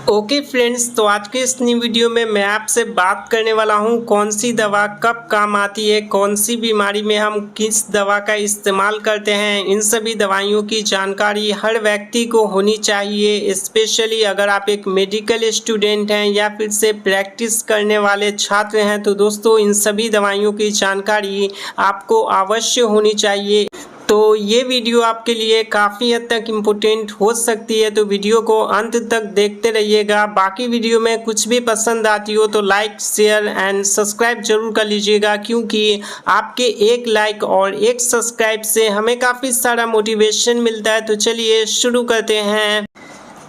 Okay friends, तो आज के इस नई वीडियो में मैं आपसे बात करने वाला हूं कौन सी दवा कब काम आती है, कौन सी बीमारी में हम किस दवा का इस्तेमाल करते हैं। इन सभी दवाइयों की जानकारी हर व्यक्ति को होनी चाहिए, स्पेशली अगर आप एक मेडिकल स्टूडेंट हैं या फिर से प्रैक्टिस करने वाले छात्र हैं। तो दोस्तों, इन सभी दवाइयों की जानकारी आपको अवश्य होनी चाहिए। तो ये वीडियो आपके लिए काफ़ी हद तक इम्पोर्टेंट हो सकती है, तो वीडियो को अंत तक देखते रहिएगा। बाकी वीडियो में कुछ भी पसंद आती हो तो लाइक शेयर एंड सब्सक्राइब जरूर कर लीजिएगा, क्योंकि आपके एक लाइक और एक सब्सक्राइब से हमें काफ़ी सारा मोटिवेशन मिलता है। तो चलिए शुरू करते हैं।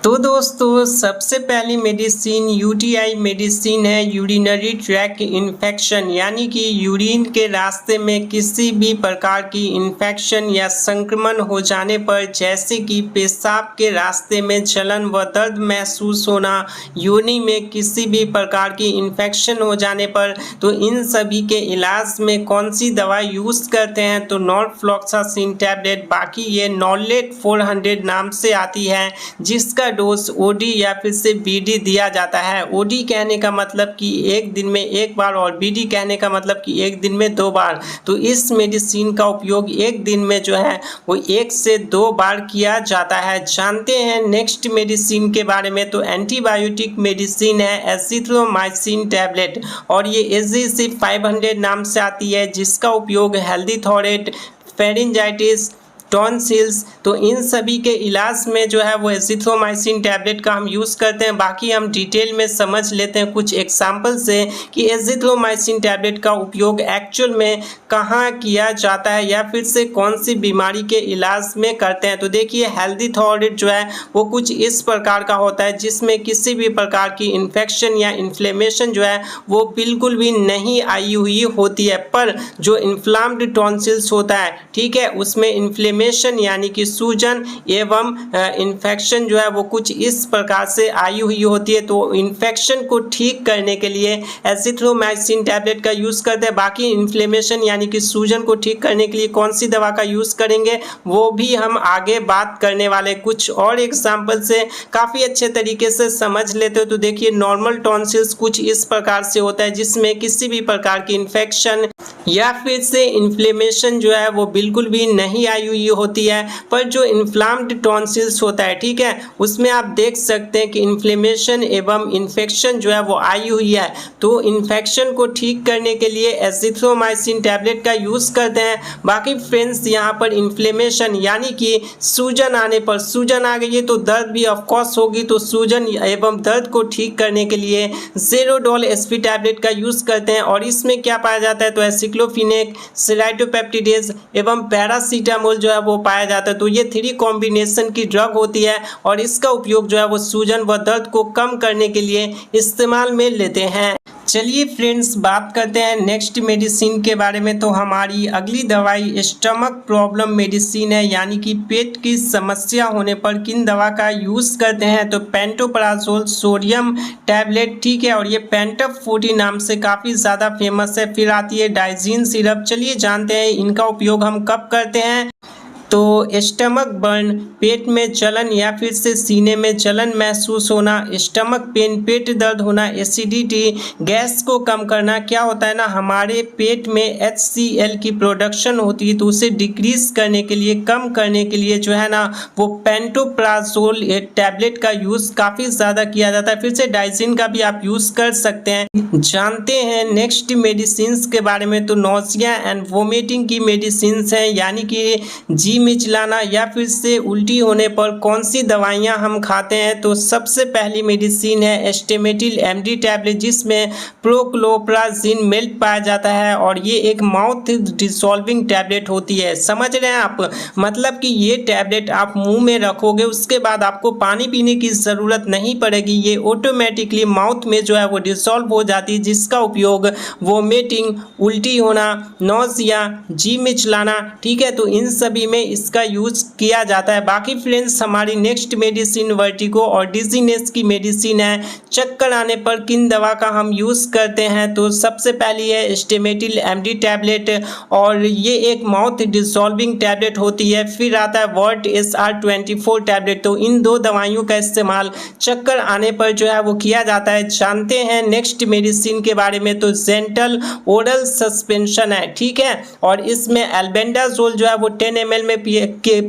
तो दोस्तों, सबसे पहली मेडिसिन यूटीआई मेडिसिन है, यूरिनरी ट्रैक इन्फेक्शन, यानी कि यूरिन के रास्ते में किसी भी प्रकार की इन्फेक्शन या संक्रमण हो जाने पर, जैसे कि पेशाब के रास्ते में जलन व दर्द महसूस होना, योनि में किसी भी प्रकार की इन्फेक्शन हो जाने पर, तो इन सभी के इलाज में कौन सी दवा यूज़ करते हैं तो नॉर्फ्लॉक्सासिन टैबलेट, बाकी ये नॉलेट 400 नाम से आती है, जिसका डोज ओडी या फिर से बीडी दिया जाता है। ओडी कहने का मतलब कि एक दिन में एक बार और बीडी कहने का मतलब कि एक दिन में 2 बार। तो इस मेडिसिन का उपयोग एक दिन में जो है वो 1 से 2 बार किया जाता है। जानते हैं नेक्स्ट मेडिसिन के बारे में। तो एंटीबायोटिक मेडिसिन है एजिथ्रोमाइसिन टैबलेट, और ये एजीसी 500 नाम से आती है, जिसका उपयोग हेल्दी थॉयराइड, फेरिंजाइटिस, टॉन्सिल्स, तो इन सभी के इलाज में जो है वो एजिथ्रोमाइसिन टैबलेट का हम यूज़ करते हैं। बाकी हम डिटेल में समझ लेते हैं कुछ एग्जाम्पल से कि एजिथ्रोमाइसिन टैबलेट का उपयोग एक्चुअल में कहाँ किया जाता है या फिर से कौन सी बीमारी के इलाज में करते हैं। तो देखिए, हेल्दी थॉयराइड जो है वो कुछ इस प्रकार का होता है, जिसमें किसी भी प्रकार की इन्फेक्शन या इन्फ्लेमेशन जो है वो बिल्कुल भी नहीं आई हुई होती है। पर जो इन्फ्लाम्ड टॉन्सिल्स होता है, ठीक है, उसमें इन्फ्लेमेशन यानी कि सूजन एवं इन्फेक्शन जो है वो कुछ इस प्रकार से आई हुई होती है। तो इन्फेक्शन को ठीक करने के लिए एजिथ्रोमाइसिन टैबलेट का यूज़ करते हैं। बाकी इन्फ्लेमेशन यानी कि सूजन को ठीक करने के लिए कौन सी दवा का यूज़ करेंगे वो भी हम आगे बात करने वाले। कुछ और एग्जाम्पल से काफ़ी अच्छे तरीके से समझ लेते हो। तो देखिए, नॉर्मल टॉन्सिल्स कुछ इस प्रकार से होता है, जिसमें किसी भी प्रकार की इन्फेक्शन या फिर से इन्फ्लेमेशन जो है वो बिल्कुल भी नहीं आई हुई होती है। पर जो इन्फ्लाम्ड टॉन्सिल्स होता है, ठीक है, उसमें आप देख सकते हैं कि इन्फ्लेमेशन एवं इन्फेक्शन जो है वो आई हुई है। तो इन्फेक्शन को ठीक करने के लिए एजिथ्रोमाइसिन टैबलेट का यूज़ करते हैं। बाकी फ्रेंड्स, यहाँ पर इन्फ्लेमेशन यानी कि सूजन आने पर, सूजन आ गई है तो दर्द भी ऑफकोर्स होगी। तो सूजन एवं दर्द को ठीक करने के लिए ज़ेरोडोल एसपी टैबलेट का यूज़ करते हैं। और इसमें क्या पाया जाता है तो एसिक्लोफिनेक, सेराइटोपेप्टिडेज एवं पैरासीटामोल जो है वो पाया जाता है। तो ये 3 कॉम्बिनेशन की ड्रग होती है, और इसका उपयोग जो है वो सूजन व दर्द को कम करने के लिए इस्तेमाल में लेते हैं। चलिए फ्रेंड्स, बात करते हैं नेक्स्ट मेडिसिन के बारे में। तो हमारी अगली दवाई स्टमक प्रॉब्लम मेडिसिन है, यानी कि पेट की समस्या होने पर किन दवा का यूज़ करते हैं तो पेंटोप्राजोल सोडियम टैबलेट, ठीक है, और ये पेंटप 40 नाम से काफ़ी ज़्यादा फेमस है। फिर आती है डाइजीन सिरप। चलिए जानते हैं इनका उपयोग हम कब करते हैं। तो स्टमक बर्न, पेट में जलन या फिर से सीने में जलन महसूस होना, स्टमक पेन, पेट दर्द होना, एसिडिटी, गैस को कम करना। क्या होता है ना, हमारे पेट में HCl की प्रोडक्शन होती है, तो उसे डिक्रीज करने के लिए, कम करने के लिए जो है ना वो पेंटोप्राजोल टैबलेट का यूज़ काफ़ी ज़्यादा किया जाता है। फिर से डाइजिन का भी आप यूज़ कर सकते हैं। जानते हैं नेक्स्ट मेडिसिन के बारे में। तो नोजिया एंड वोमिटिंग की मेडिसिन है, यानी कि मिचलाना या फिर से उल्टी होने पर कौन सी दवाइयां हम खाते हैं। तो सबसे पहली मेडिसिन है एस्टेमेटिल MD टैबलेट, जिसमें प्रोक्लोप्राजिन मेल्ट पाया जाता है, और ये एक माउथ डिसॉल्विंग टैबलेट होती है। समझ रहे हैं आप, मतलब कि ये टैबलेट आप मुंह में रखोगे, उसके बाद आपको पानी पीने की ज़रूरत नहीं पड़ेगी, ये ऑटोमेटिकली माउथ में जो है वो डिसॉल्व हो जाती है, जिसका उपयोग वोमिटिंग, उल्टी होना, नौजिया, जी मिचलाना, ठीक है, तो इन सभी में इसका यूज किया जाता है। बाकी फ्रेंड्स हमारी नेक्स्ट मेडिसिन वर्टिगो और डिजीनेस की मेडिसिन है। चक्कर आने पर किन दवा का हम यूज करते हैं, तो सबसे पहली है स्टेमेटिल एमडी टैबलेट और ये एक माउथ डिसॉल्विंग टैबलेट होती है। फिर आता है वर्ट SR24 टैबलेट। तो इन दो दवाइयों का इस्तेमाल चक्कर आने पर जो है वो किया जाता है। जानते हैं नेक्स्ट मेडिसिन के बारे में, तो जेंटल ओरल सस्पेंशन है, ठीक है। और इसमें एल्बेंडाजोल जो है वो 10 ml में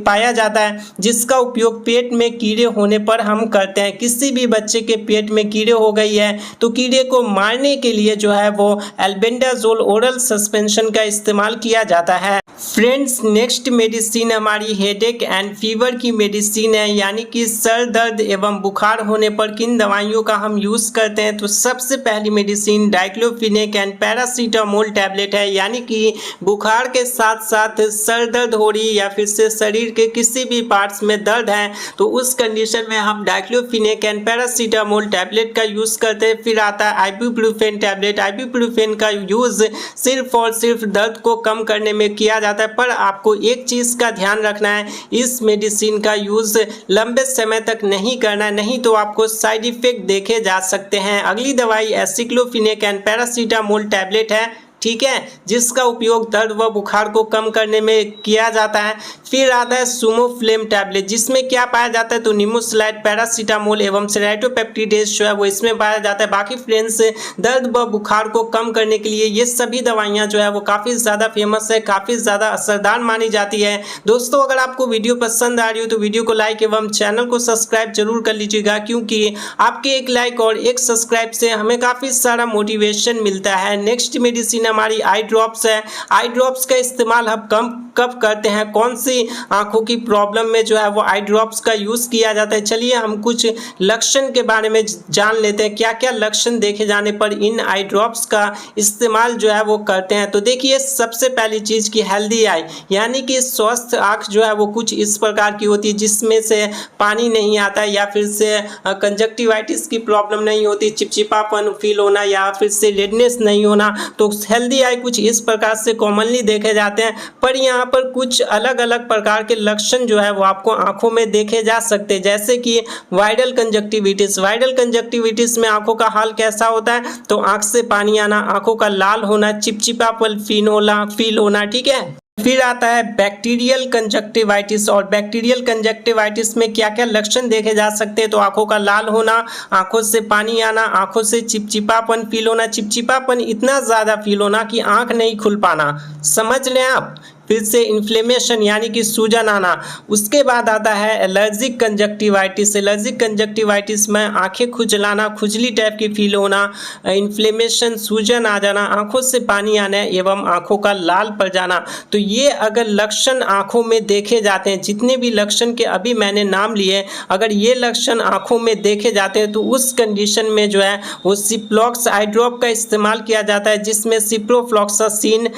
पाया जाता है, जिसका उपयोग पेट में कीड़े होने पर हम करते हैं। किसी भी बच्चे के पेट में कीड़े हो गई है तो कीड़े को मारने के लिए जो है वो एल्बेंडाजोल ओरल सस्पेंशन का इस्तेमाल किया जाता है। फ्रेंड्स नेक्स्ट मेडिसिन हमारी हेडेक एंड फीवर की मेडिसिन है, यानी कि सर दर्द एवं बुखार होने पर किन दवाइयों का हम यूज करते हैं। तो सबसे पहली medicine diclofenac and paracetamol tablet है, यानी कि बुखार के साथ साथ सर दर्द हो रही या फिर से शरीर के किसी भी पार्ट्स में दर्द है तो उस कंडीशन में हम डाइक्लोफिनेक एंड पैरासीटामोल टैबलेट का यूज करते हैं। फिर आता है आइबुप्रोफेन टैबलेट। आइबुप्रोफेन का यूज सिर्फ और सिर्फ दर्द को कम करने में किया जाता है, पर आपको एक चीज का ध्यान रखना है, इस मेडिसिन का यूज लंबे समय तक नहीं करना है, नहीं तो आपको साइड इफेक्ट देखे जा सकते हैं। अगली दवाई एसिक्लोफिनेक एंड पैरासीटामोल टैबलेट है, ठीक है, जिसका उपयोग दर्द व बुखार को कम करने में किया जाता है। फिर आता है सुमोफ्लेम टैबलेट, जिसमें क्या पाया जाता है, तो निमोसलाइड, पैरासीटामोल एवं सेराटोपेप्टिडेज जो है वो इसमें पाया जाता है। बाकी फ्रेंड्स दर्द व बुखार को कम करने के लिए ये सभी दवाइयाँ जो है वो काफ़ी ज़्यादा फेमस है, काफ़ी ज़्यादा असरदार मानी जाती है। दोस्तों अगर आपको वीडियो पसंद आ रही हो तो वीडियो को लाइक एवं चैनल को सब्सक्राइब जरूर कर लीजिएगा, क्योंकि आपके एक लाइक और एक सब्सक्राइब से हमें काफ़ी सारा मोटिवेशन मिलता है। नेक्स्ट मेडिसिन हमारी आई ड्रॉप्स है। आई ड्रॉप्स का इस्तेमाल हम कब करते हैं, कौन सी आंखों की प्रॉब्लम में जो है वो आई ड्रॉप्स का यूज किया जाता है। चलिए हम कुछ लक्षण के बारे में जान लेते हैं, क्या क्या लक्षण देखे जाने पर इन आई ड्रॉप्स का इस्तेमाल जो है वो करते हैं। तो देखिए सबसे पहली चीज की हेल्दी आई, यानी कि स्वस्थ आंख जो है वो कुछ इस प्रकार की होती है जिसमें से पानी नहीं आता है या फिर से कंजक्टिवाइटिस की प्रॉब्लम नहीं होती, चिपचिपापन फील होना या फिर से रेडनेस नहीं होना। तो हेल्दी आई कुछ इस प्रकार से कॉमनली देखे जाते हैं, पर यहाँ पर कुछ अलग अलग प्रकार के लक्षण जो है वो आपको आंखों में देखे जा सकते हैं, जैसे कि वायरल कंजक्टिविटिस। वायरल कंजक्टिविटिस में आंखों का हाल कैसा होता है, तो आंख से पानी आना, आंखों का लाल होना, चिपचिपापन फील होना, ठीक है। फिर आता है बैक्टीरियल कंजक्टिवाइटिस, और बैक्टीरियल कंजक्टिवाइटिस में क्या क्या लक्षण देखे जा सकते हैं, तो आंखों का लाल होना, आंखों से पानी आना, आंखों से चिपचिपापन फील होना, चिपचिपापन इतना ज़्यादा फील होना कि आंख नहीं खुल पाना, समझ लें आप। फिर से इन्फ्लेमेशन यानी कि सूजन आना। उसके बाद आता है एलर्जिक कंजक्टिवाइटिस। एलर्जिक कंजक्टिवाइटिस में आंखें खुजलाना, खुजली टाइप की फील होना, इन्फ्लेमेशन, सूजन आ जाना, आंखों से पानी आना एवं आंखों का लाल पड़ जाना। तो ये अगर लक्षण आंखों में देखे जाते हैं, जितने भी लक्षण के अभी मैंने नाम लिए, अगर ये लक्षण आंखों में देखे जाते हैं तो उस कंडीशन में जो है वो सिप्लॉक्स आई ड्रॉप का इस्तेमाल किया जाता है, जिसमें सिप्रोफ्लॉक्सासिन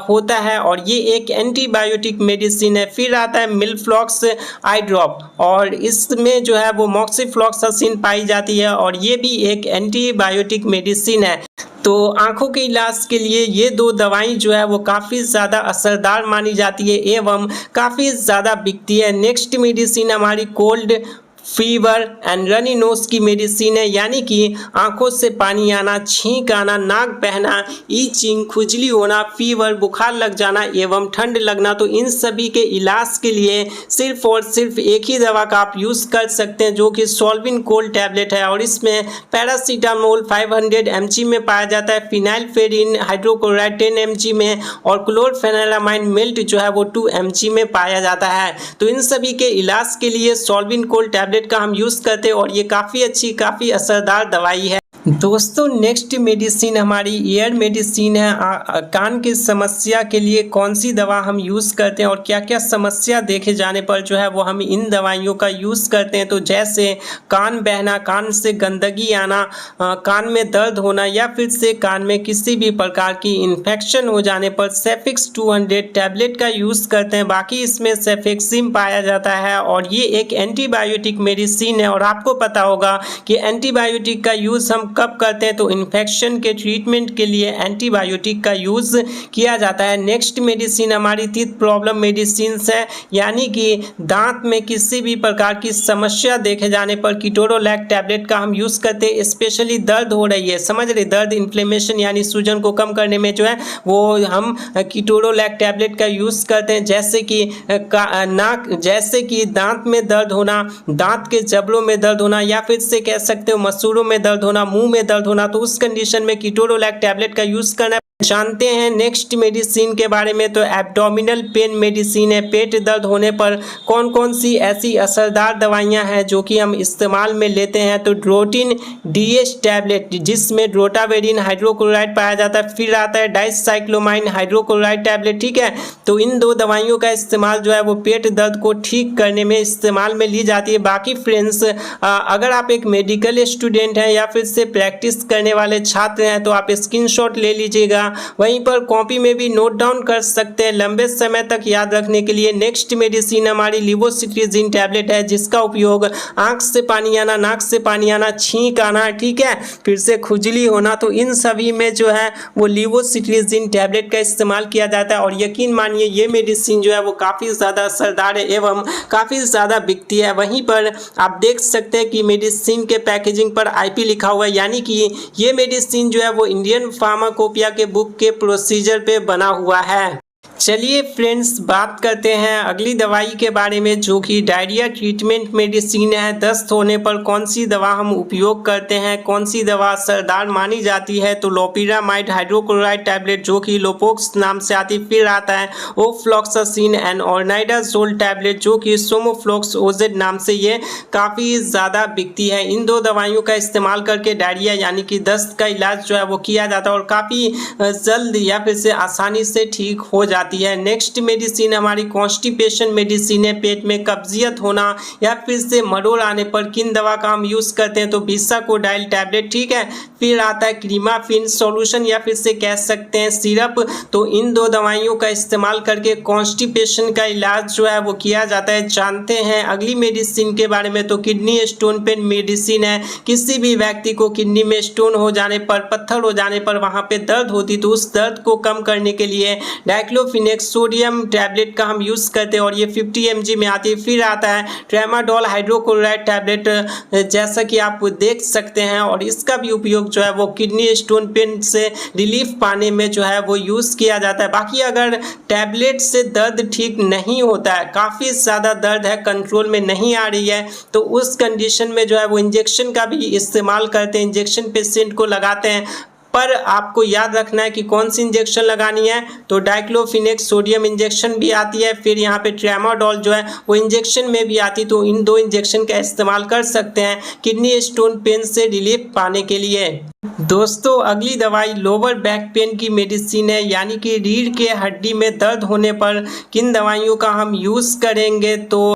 होता है और ये एक एंटीबायोटिक मेडिसिन है। फिर आता है मिलफ्लॉक्स आई ड्रॉप, और इसमें जो है वो मॉक्सिफ्लॉक्सासिन पाई जाती है और ये भी एक एंटीबायोटिक मेडिसिन है। तो आंखों के इलाज के लिए ये दो दवाई जो है वो काफ़ी ज़्यादा असरदार मानी जाती है एवं काफ़ी ज़्यादा बिकती है। नेक्स्ट मेडिसिन हमारी cold fever and runny nose की मेडिसिन है, यानी कि आंखों से पानी आना, छींक आना, नाक बहना, ईचिंग, खुजली होना, फीवर, बुखार लग जाना एवं ठंड लगना। तो इन सभी के इलाज के लिए सिर्फ और सिर्फ एक ही दवा का आप यूज़ कर सकते हैं, जो कि सोल्विन कोल्ड टैबलेट है, और इसमें पैरासीटामोल 500 mg में पाया जाता है, फिनाइलफेरिन हाइड्रोक्लोराइड 10 mg में, और क्लोरफेनालामाइन मिल्ट जो है वो 2 mg में पाया जाता है। तो इन सभी के इलाज के लिए सोल्विन कोल्ड टैबलेट का हम यूज करते हैं और ये काफी अच्छी, काफी असरदार दवाई है। दोस्तों नेक्स्ट मेडिसिन हमारी ईयर मेडिसिन है। कान की समस्या के लिए कौन सी दवा हम यूज़ करते हैं और क्या क्या समस्या देखे जाने पर जो है वो हम इन दवाइयों का यूज़ करते हैं। तो जैसे कान बहना, कान से गंदगी आना, कान में दर्द होना या फिर से कान में किसी भी प्रकार की इन्फेक्शन हो जाने पर सेफिक्स 200 टैबलेट का यूज़ करते हैं। बाकी इसमें सेफेक्सिम पाया जाता है और ये एक एंटीबायोटिक मेडिसिन है, और आपको पता होगा कि एंटीबायोटिक का यूज़ हम कब करते हैं, तो इन्फेक्शन के ट्रीटमेंट के लिए एंटीबायोटिक का यूज़ किया जाता है। नेक्स्ट मेडिसिन हमारी टीथ प्रॉब्लम मेडिसिन है, यानी कि दांत में किसी भी प्रकार की समस्या देखे जाने पर कीटोरोलैक टैबलेट का हम यूज़ करते हैं। स्पेशली दर्द हो रही है, समझ रहे, दर्द इन्फ्लेमेशन यानी सूजन को कम करने में जो है वो हम कीटोरोलैक टैबलेट का यूज़ करते हैं। जैसे कि दांत में दर्द होना, दांत के जबड़ों में दर्द होना, या फिर से कह सकते हो मसूड़ों में दर्द होना, मुंह में दर्द होना, तो उस कंडीशन में कीटोरोलैक टैबलेट का यूज़ करना है। जानते हैं नेक्स्ट मेडिसिन के बारे में, तो एब्डोमिनल पेन मेडिसिन है। पेट दर्द होने पर कौन कौन सी ऐसी असरदार दवाइयां हैं जो कि हम इस्तेमाल में लेते हैं, तो ड्रोटिन डीएच टैबलेट जिसमें ड्रोटावेरिन हाइड्रोक्लोराइड पाया जाता है, फिर आता है डाइसाइक्लोमाइन हाइड्रोक्लोराइड टैबलेट, ठीक है। तो इन दो दवाइयों का इस्तेमाल जो है वो पेट दर्द को ठीक करने में इस्तेमाल में ली जाती है। बाकी फ्रेंड्स, अगर आप एक मेडिकल स्टूडेंट हैं या फिर से प्रैक्टिस करने वाले छात्र हैं तो आप स्क्रीनशॉट ले लीजिएगा, वहीं पर कॉपी में भी नोट डाउन कर सकते हैं लंबे समय तक याद रखने के लिए। नेक्स्ट मेडिसिन हमारी लिवोसिट्रिजिन टैबलेट है, जिसका उपयोग आंख से पानी आना, नाक से पानी आना, छींक आना, ठीक है, फिर से खुजली होना, तो इन सभी में जो है वो लिवोसिट्रिजिन टैबलेट का इस्तेमाल किया जाता है। और यकीन मानिए ये मेडिसिन जो है वो काफ़ी ज़्यादा असरदार है एवं काफ़ी ज़्यादा बिकती है। वहीं पर आप देख सकते हैं कि मेडिसिन के पैकेजिंग पर आईपी लिखा हुआ है, यानी कि ये मेडिसिन जो है वो इंडियन फार्माकोपिया के बुक के प्रोसीजर पे बना हुआ है। चलिए फ्रेंड्स, बात करते हैं अगली दवाई के बारे में, जो कि डायरिया ट्रीटमेंट मेडिसिन है। दस्त होने पर कौन सी दवा हम उपयोग करते हैं, कौन सी दवा असरदार मानी जाती है, तो लोपिरामाइड हाइड्रोक्लोराइड टैबलेट जो कि लोपोक्स नाम से आती, फिर आता है ओफ्लॉक्सासिन एंड ऑर्नाइडाजोल टैबलेट जो कि सोमोफ्लॉक्स ओजेड नाम से ये काफ़ी ज़्यादा बिकती है। इन दो दवाइयों का इस्तेमाल करके डायरिया यानी कि दस्त का इलाज जो है वो किया जाता है और काफ़ी जल्द या फिर से आसानी से ठीक हो जाती है। नेक्स्ट मेडिसिन हमारी कॉन्स्टिपेशन मेडिसिन है। पेट में कब्जियत होना या फिर से मरोड़ आने पर किन दवा का हम यूज़ करते हैं, तो बिसाकोडाइल टैबलेट, ठीक है। फिर आता है क्रीमाफिन सॉल्यूशन या फिर से कह सकते हैं सिरप। तो इन दो दवाइयों का इस्तेमाल करके कॉन्स्टिपेशन का इलाज जो है वो किया जाता है। जानते हैं अगली मेडिसिन के बारे में, तो किडनी स्टोन पेन मेडिसिन है। किसी भी व्यक्ति को किडनी में स्टोन हो जाने पर, पत्थर हो जाने पर वहाँ पे दर्द होती, तो उस दर्द को कम करने के लिए डाइक्लोफिनेक सोडियम टैबलेट का हम यूज़ करते हैं और ये 50 mg में आती है। फिर आता है ट्रेमाडोल हाइड्रोक्लोराइड टैबलेट, जैसा कि आप देख सकते हैं, और इसका भी उपयोग जो है वो किडनी स्टोन पेन से रिलीफ पाने में जो है वो यूज़ किया जाता है। बाकी अगर टैबलेट से दर्द ठीक नहीं होता है, काफ़ी ज़्यादा दर्द है, कंट्रोल में नहीं आ रही है, तो उस कंडीशन में जो है वो इंजेक्शन का भी इस्तेमाल करते हैं। इंजेक्शन पेशेंट को लगाते हैं, पर आपको याद रखना है कि कौन सी इंजेक्शन लगानी है, तो डाइक्लोफिनेक सोडियम इंजेक्शन भी आती है। फिर यहाँ पे ट्रेमाडोल जो है वो इंजेक्शन में भी आती, तो इन दो इंजेक्शन का इस्तेमाल कर सकते हैं किडनी स्टोन पेन से रिलीफ पाने के लिए। दोस्तों, अगली दवाई लोअर बैक पेन की मेडिसिन है, यानी कि रीढ़ के हड्डी में दर्द होने पर किन दवाइयों का हम यूज़ करेंगे, तो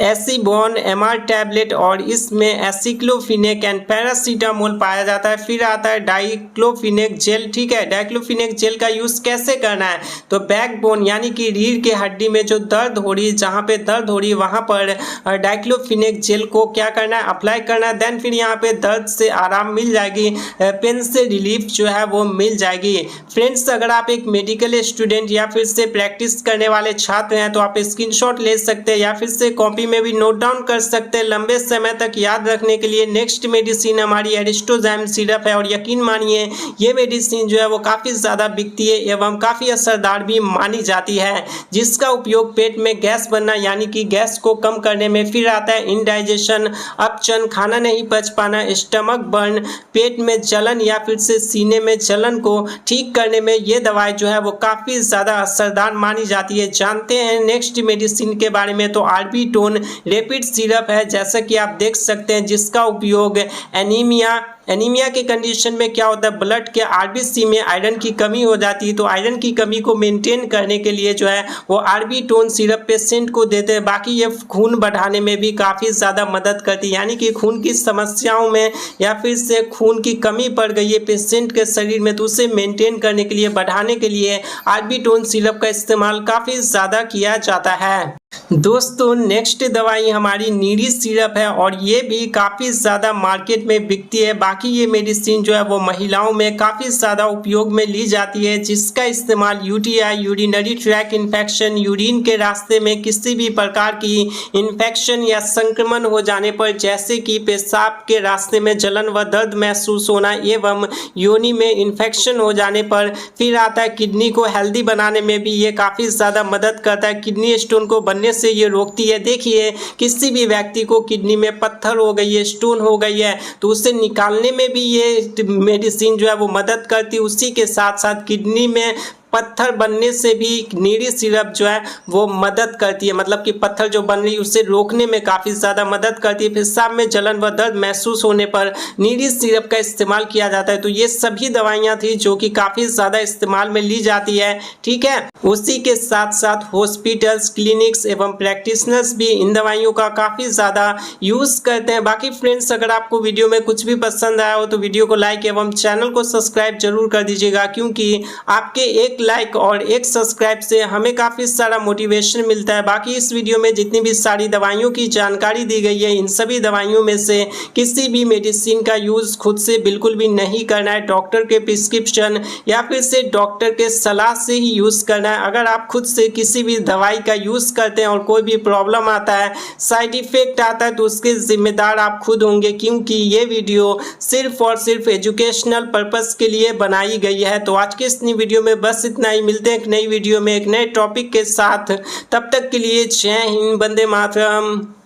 एसीबोन एमआर टैबलेट, और इसमें एसिक्लोफिनेक एंड पैरासीटामोल पाया जाता है। फिर आता है डाइक्लोफिनेक जेल, ठीक है। डाइक्लोफिनेक जेल का यूज़ कैसे करना है, तो बैकबोन यानी कि रीढ़ के हड्डी में जो दर्द हो रही है, जहाँ पे दर्द हो रही है वहाँ पर डाइक्लोफिनेक जेल को क्या करना है, अप्लाई करना है। देन फिर यहाँ पे दर्द से आराम मिल जाएगी, पेन से रिलीफ जो है वो मिल जाएगी। फ्रेंड्स, अगर आप एक मेडिकल स्टूडेंट या फिर से प्रैक्टिस करने वाले छात्र हैं तो आप स्क्रीनशॉट ले सकते हैं या फिर से कॉपी में भी नोट डाउन कर सकते हैं लंबे समय तक याद रखने के लिए। नेक्स्ट मेडिसिन हमारी एरिस्टोजाइम सिरप है, और यकीन मानिए ये मेडिसिन जो है वो काफ़ी ज़्यादा बिकती है एवं काफ़ी असरदार भी मानी जाती है, जिसका उपयोग पेट में गैस बनना यानी कि गैस को कम करने में। फिर आता है इंडाइजेशन, अपचन, खाना नहीं पच पाना, स्टमक बर्न, पेट में जलन या फिर से सीने में जलन को ठीक करने में ये दवाई जो है वो काफ़ी ज़्यादा असरदार मानी जाती है। जानते हैं नेक्स्ट मेडिसिन के बारे में, तो आर्बिटोन रैपिड सिरप है, जैसा कि आप देख सकते हैं, जिसका उपयोग एनीमिया के कंडीशन में क्या होता है, ब्लड के आरबीसी में आयरन की कमी हो जाती है, तो आयरन की कमी को मेंटेन करने के लिए जो है वो आर्बिटोन सिरप पेशेंट को देते हैं। बाकी ये खून बढ़ाने में भी काफ़ी ज़्यादा मदद करती है, यानी कि खून की समस्याओं में या फिर से खून की कमी पड़ गई है पेशेंट के शरीर में, तो उसे मेंटेन करने के लिए, बढ़ाने के लिए आर्बिटोन सिरप का इस्तेमाल काफ़ी ज़्यादा किया जाता है। दोस्तों नेक्स्ट दवाई हमारी नीडी सिरप है और ये भी काफ़ी ज़्यादा मार्केट में बिकती है। बाकी ये मेडिसिन जो है वो महिलाओं में काफ़ी ज़्यादा उपयोग में ली जाती है, जिसका इस्तेमाल UTI, urinary track infection, urine के रास्ते में किसी भी प्रकार की इन्फेक्शन या संक्रमण हो जाने पर, जैसे कि पेशाब के रास्ते में जलन व दर्द महसूस होना एवं योनि में इन्फेक्शन हो जाने पर। फिर आता है किडनी को हेल्दी बनाने में भी ये काफ़ी ज़्यादा मदद करता है, किडनी स्टोन को बनने से ये रोकती है। देखिए किसी भी व्यक्ति को किडनी में पत्थर हो गई है, स्टोन हो गई है, तो उसे निकालने में भी ये मेडिसिन जो है वो मदद करती है। उसी के साथ साथ किडनी में पत्थर बनने से भी नीडी सिरप जो है वो मदद करती है, मतलब कि पत्थर जो बन रही है उसे रोकने में काफ़ी ज़्यादा मदद करती है। पेशाब में जलन व दर्द महसूस होने पर नीडी सिरप का इस्तेमाल किया जाता है। तो ये सभी दवाइयाँ थी जो कि काफ़ी ज़्यादा इस्तेमाल में ली जाती है, ठीक है। उसी के साथ साथ हॉस्पिटल्स, क्लिनिक्स एवं प्रैक्टिशनर्स भी इन दवाइयों का काफ़ी ज़्यादा यूज़ करते हैं। बाकी फ्रेंड्स, अगर आपको वीडियो में कुछ भी पसंद आया हो तो वीडियो को लाइक एवं चैनल को सब्सक्राइब जरूर कर दीजिएगा, क्योंकि आपके एक लाइक और एक सब्सक्राइब से हमें काफ़ी सारा मोटिवेशन मिलता है। बाकी इस वीडियो में जितनी भी सारी दवाइयों की जानकारी दी गई है, इन सभी दवाइयों में से किसी भी मेडिसिन का यूज़ खुद से बिल्कुल भी नहीं करना है। डॉक्टर के प्रिस्क्रिप्शन या फिर से डॉक्टर के सलाह से ही यूज़ करना है। अगर आप खुद से किसी भी दवाई का यूज़ करते हैं और कोई भी प्रॉब्लम आता है, साइड इफेक्ट आता है, तो उसके जिम्मेदार आप खुद होंगे, क्योंकि ये वीडियो सिर्फ और सिर्फ एजुकेशनल पर्पस के लिए बनाई गई है। तो आज के इस नई वीडियो में बस इतना ही। मिलते हैं एक नई वीडियो में एक नए टॉपिक के साथ। तब तक के लिए जय हिंद, वंदे मातरम।